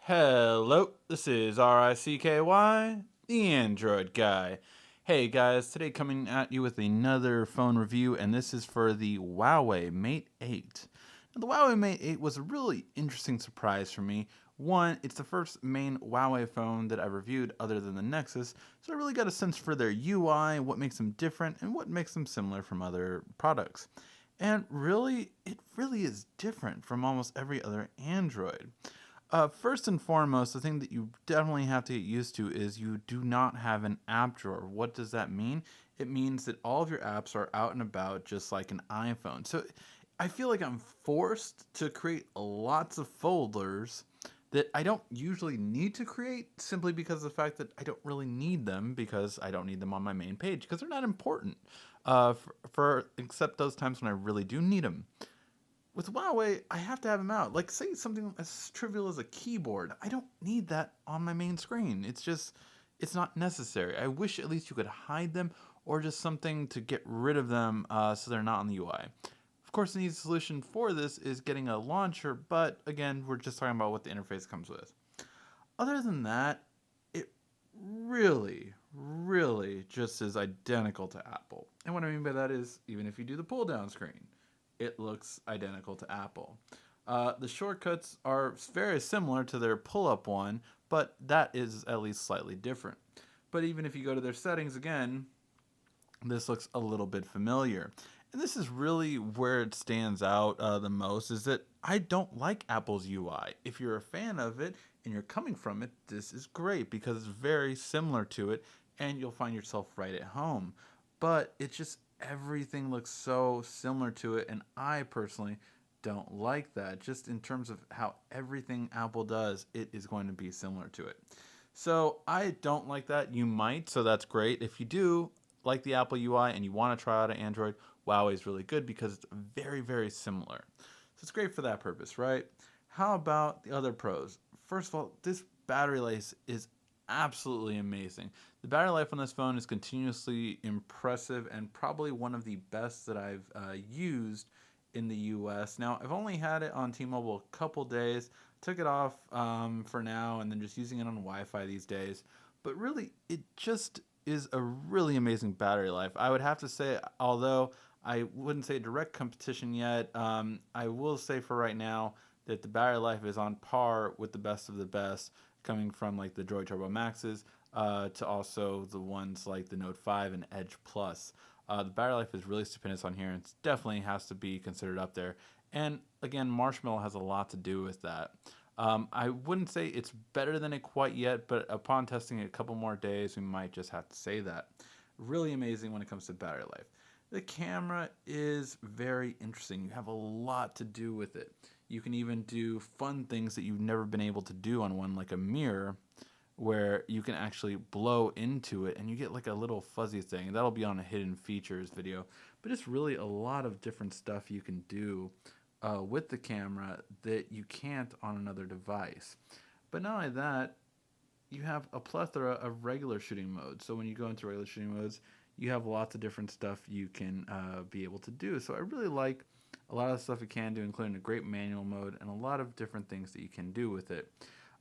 Hello, this is RICKY, the Android guy. Hey guys, today coming at you with another phone review, and this is for the Huawei Mate 8. Now, the Huawei Mate 8 was a really interesting surprise for me. One, it's the first main Huawei phone that I reviewed other than the Nexus, so I really got a sense for their UI, what makes them different, and what makes them similar from other products. And really, it really is different from almost every other Android. First and foremost, the thing that you definitely have to get used to is you do not have an app drawer. What does that mean? It means that all of your apps are out and about just like an iPhone. So I feel like I'm forced to create lots of folders that I don't usually need to create simply because of the fact that I don't really need them because I don't need them on my main page because they're not important for except those times when I really do need them. With Huawei, I have to have them out. Like, say something as trivial as a keyboard. I don't need that on my main screen. It's not necessary. I wish at least you could hide them or just something to get rid of them so they're not on the UI. Of course, the easy solution for this is getting a launcher, but again, we're just talking about what the interface comes with. Other than that, it really just is identical to Apple. And what I mean by that is, even if you do the pull down screen, it looks identical to Apple. The shortcuts are very similar to their pull up one, but that is at least slightly different. But even if you go to their settings again, this looks a little bit familiar. And this is really where it stands out the most is that I don't like Apple's UI. If you're a fan of it and you're coming from it, this is great because it's very similar to it and you'll find yourself right at home. But it's just everything looks so similar to it, and I personally don't like that. Just in terms of how everything Apple does, it is going to be similar to it. So I don't like that. You might, so that's great. If you do like the Apple UI and you want to try out an Android, Huawei is really good because it's very similar. So it's great for that purpose, right? How about the other pros? First of all, this battery life is absolutely amazing. The battery life on this phone is continuously impressive and probably one of the best that I've used in the US. Now, I've only had it on T-Mobile a couple days, took it off for now, and then just using it on Wi-Fi these days. But really, it just is a really amazing battery life. I would have to say, although I wouldn't say direct competition yet, I will say for right now that the battery life is on par with the best of the best, coming from like the Droid Turbo Maxes to also the ones like the Note 5 and Edge Plus. The battery life is really stupendous on here, and it definitely has to be considered up there. And again, Marshmallow has a lot to do with that. I wouldn't say it's better than it quite yet, but upon testing it a couple more days, we might just have to say that. Really amazing when it comes to battery life. The camera is very interesting. You have a lot to do with it. You can even do fun things that you've never been able to do on one, like a mirror, where you can actually blow into it and you get like a little fuzzy thing. That'll be on a hidden features video. But it's really a lot of different stuff you can do with the camera that you can't on another device. But not only that, you have a plethora of regular shooting modes. So when you go into regular shooting modes, you have lots of different stuff you can be able to do. So I really like a lot of stuff you can do, including a great manual mode and a lot of different things that you can do with it.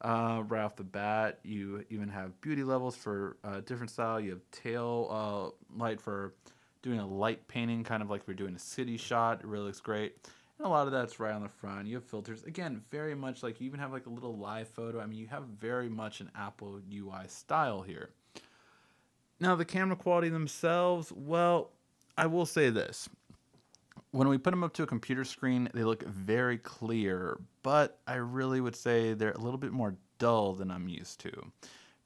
Right off the bat, you even have beauty levels for different style. You have tail light for doing a light painting, kind of like we're doing a city shot. It really looks great. And a lot of that's right on the front. You have filters. Again, very much like you even have like a little live photo. I mean, you have very much an Apple UI style here. Now, the camera quality themselves, well, I will say this. When we put them up to a computer screen, they look very clear, but I really would say they're a little bit more dull than I'm used to.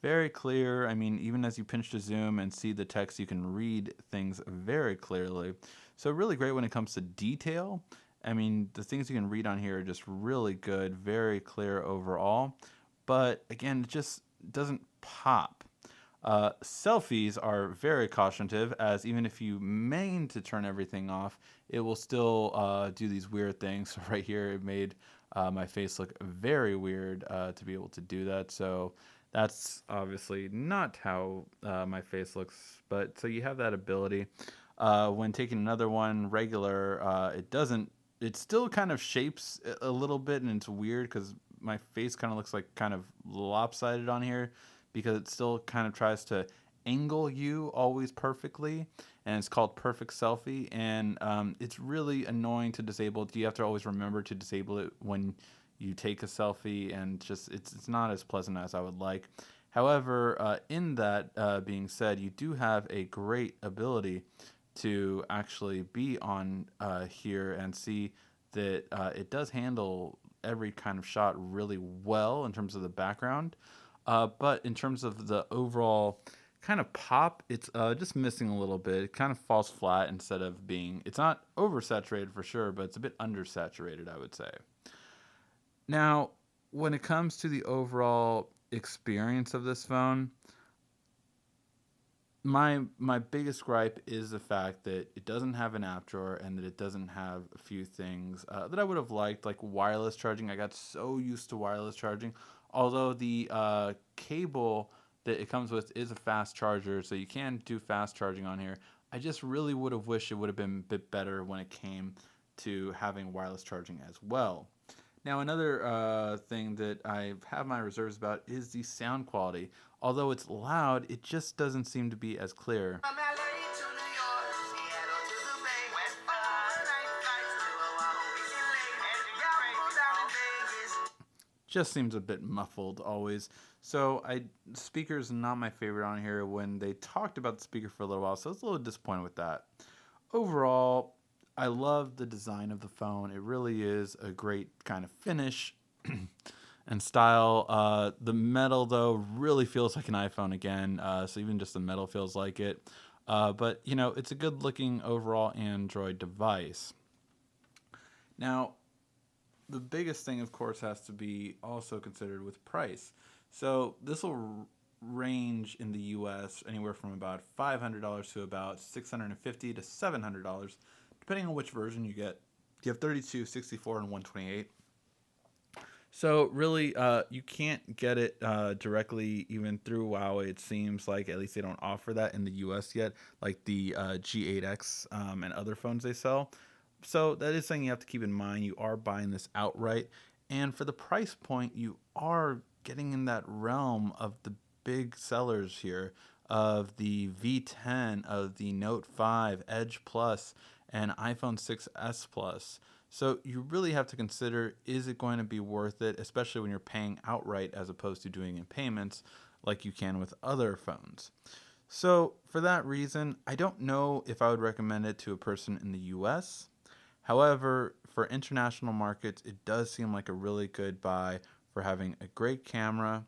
Very clear. I mean, even as you pinch to zoom and see the text, you can read things very clearly. So really great when it comes to detail. I mean, the things you can read on here are just really good, very clear overall. But again, it just doesn't pop. Selfies are very cautionative, as even if you mean to turn everything off, it will still do these weird things. So right here, it made my face look very weird to be able to do that. So that's obviously not how my face looks. But so you have that ability. When taking another one regular, it doesn't. It still kind of shapes a little bit, and it's weird because my face kind of looks like kind of lopsided on here because it still kind of tries to angle you always perfectly, and it's called perfect selfie, and it's really annoying to disable. You have to always remember to disable it when you take a selfie, and just it's not as pleasant as I would like. However, in that being said, you do have a great ability to actually be on here and see that it does handle every kind of shot really well in terms of the background. But in terms of the overall kind of pop, it's just missing a little bit. It kind of falls flat instead of being, it's not oversaturated for sure, but it's a bit undersaturated, I would say. Now, when it comes to the overall experience of this phone, my biggest gripe is the fact that it doesn't have an app drawer and that it doesn't have a few things that I would have liked, like wireless charging. I got so used to wireless charging, although the cable that it comes with is a fast charger, so you can do fast charging on here. I just really would have wished it would have been a bit better when it came to having wireless charging as well. Now, another thing that I have my reserves about is the sound quality. Although it's loud, it just doesn't seem to be as clear. Just seems a bit muffled always. So speaker's not my favorite on here when they talked about the speaker for a little while, so I was a little disappointed with that. Overall, I love the design of the phone. It really is a great kind of finish and style. The metal, though, really feels like an iPhone again. So even just the metal feels like it. But, you know, it's a good-looking overall Android device. Now, the biggest thing, of course, has to be also considered with price. So this will range in the U.S. anywhere from about $500 to about $650 to $700, depending on which version you get. You have 32, 64, and 128. So really, you can't get it directly even through Huawei. It seems like at least they don't offer that in the U.S. yet, like the G8X and other phones they sell. So that is something you have to keep in mind. You are buying this outright, and for the price point, you are getting in that realm of the big sellers here, of the V10, of the Note 5, Edge Plus, and iPhone 6s Plus. So you really have to consider, is it going to be worth it, especially when you're paying outright as opposed to doing in payments like you can with other phones. So for that reason, I don't know if I would recommend it to a person in the US. However, for international markets, it does seem like a really good buy for having a great camera,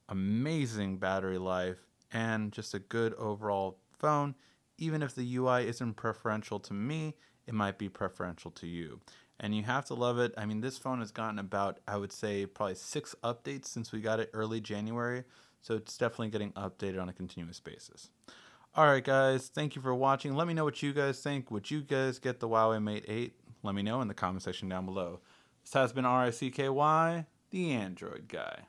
amazing battery life, and just a good overall phone. Even if the UI isn't preferential to me, it might be preferential to you. And you have to love it. I mean, this phone has gotten about, I would say, probably 6 updates since we got it early January. So it's definitely getting updated on a continuous basis. Alright guys, thank you for watching. Let me know what you guys think. Would you guys get the Huawei Mate 8? Let me know in the comment section down below. This has been RICKY, the Android Guy.